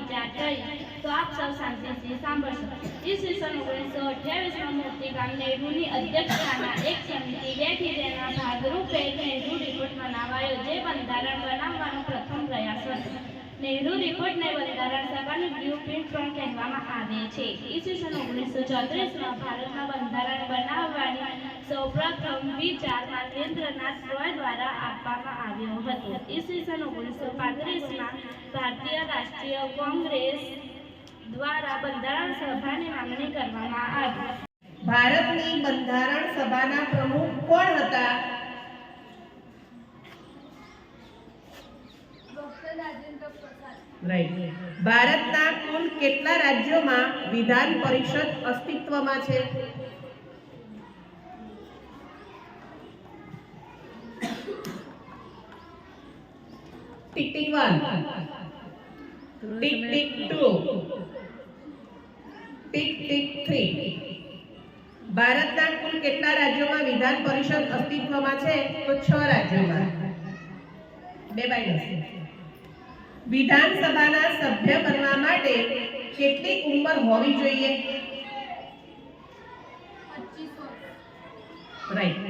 વિચાર કરી તો આપ સૌ શાંતિથી સાંભળશો। ઈસવીસન 1928 મૂર્તિકામ નહેરુની અધ્યક્ષતાના એક સમિતિ બેઠી, તેના ભાગરૂપે નહેરુ રિપોર્ટ બનાવાયો, જે બંધારણ બનાવવાનો પ્રથમ પ્રયાસ હતો। નહેરુ રિપોર્ટને બંધારણ સભાની બ્લુપ્રિન્ટ પણ કહેવામાં આવે છે। ઈસવીસન 1934માં ભારતમાં બંધારણ બનાવવાની સૌપ્રથમ વિચાર નરેન્દ્રનાથ રોય દ્વારા આપવામાં આવ્યો હતો। ઈસવીસન 1935માં ભારતીય રાષ્ટ્રીય કોંગ્રેસ દ્વારા બંધારણ સભાની માંગણી કરવામાં આવી। ભારતની બંધારણ સભાના પ્રમુખ કોણ હતા? રાઈટ। ભારતના કુલ કેટલા રાજ્યોમાં વિધાન પરિષદ અસ્તિત્વમાં છે? Tick tick 1, tick tick 2, tick tick 3। ભારતના કુલ કેટલા રાજ્યોમાં વિધાન પરિષદ અસ્તિત્વમાં છે? તો 6 રાજ્યોમાં। 2/10। વિધાનસભાના સભ્ય બનવા માટે કેટલી ઉંમર હોવી જોઈએ? 25 વર્ષ। રાઈટ।